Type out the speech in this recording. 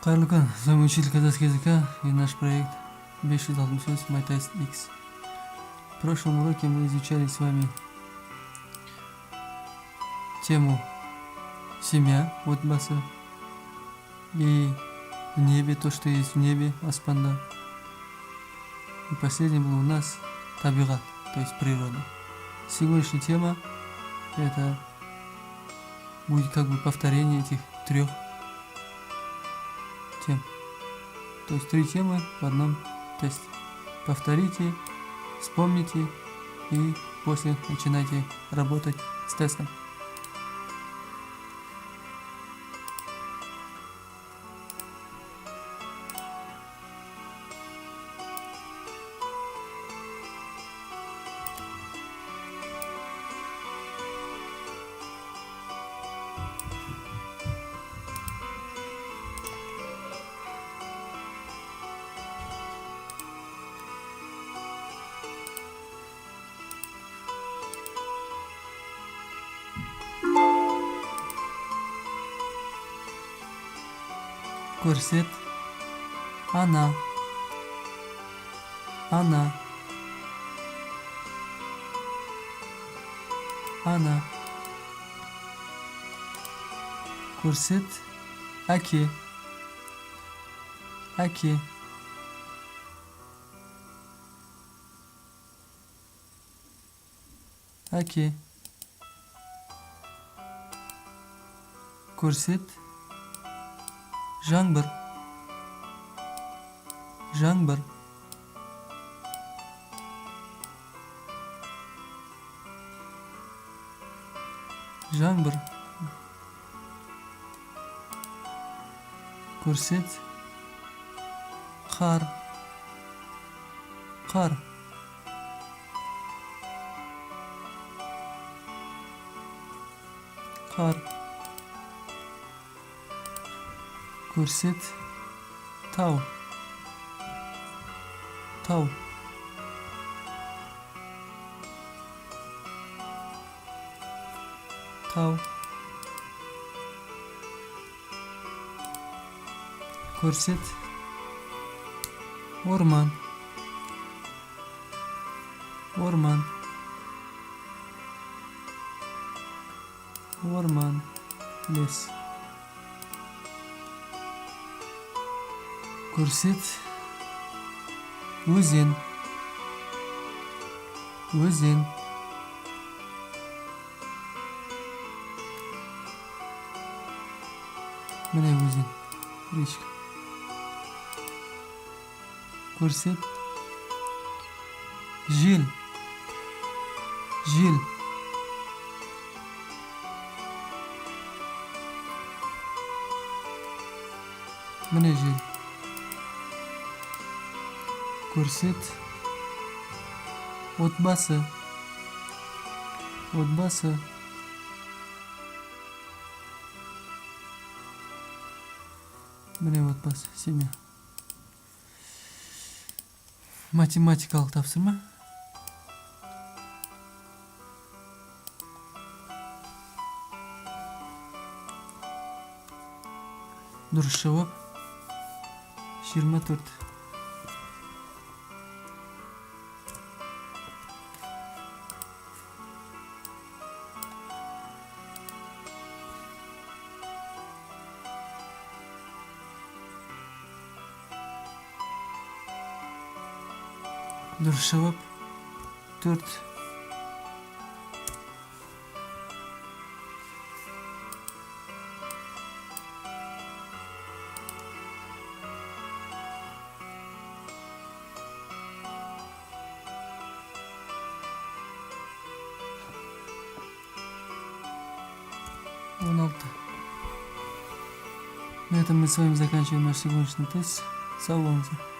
Кайырлы күн, с вами учитель казахского языка и наш проект 568 MyTest X. В прошлом уроке мы изучали с вами тему семья, отбасы, и в небе, то, что есть в небе, аспанда. И последним был у нас табигат, то есть природа. Сегодняшняя тема это будет как бы повторение этих трех тем. То есть 3 темы в одном тесте. Повторите, вспомните и после начинайте работать с тестом. Көрсет, она, она, она. Көрсет, әке, әке. Әке. Көрсет, жаңбыр, жаңбыр. Жаңбыр. Көрсет, қар, қар. Қар. Көрсет, тау, тау. Тау. Көрсет, орман, орман, орман, лес. Көрсет, өзен, өзен. Міне өзен, речка. Көрсет, жел, жел. Міне жел. Көрсет, отбасы, отбасы. Міне отбасы, семья. Математикалық тапсырма. Дұрыс жауап 24. Дұрыс жауап 4. На этом мы с вами заканчиваем наш сегодняшний тест. Сау болыңыздар.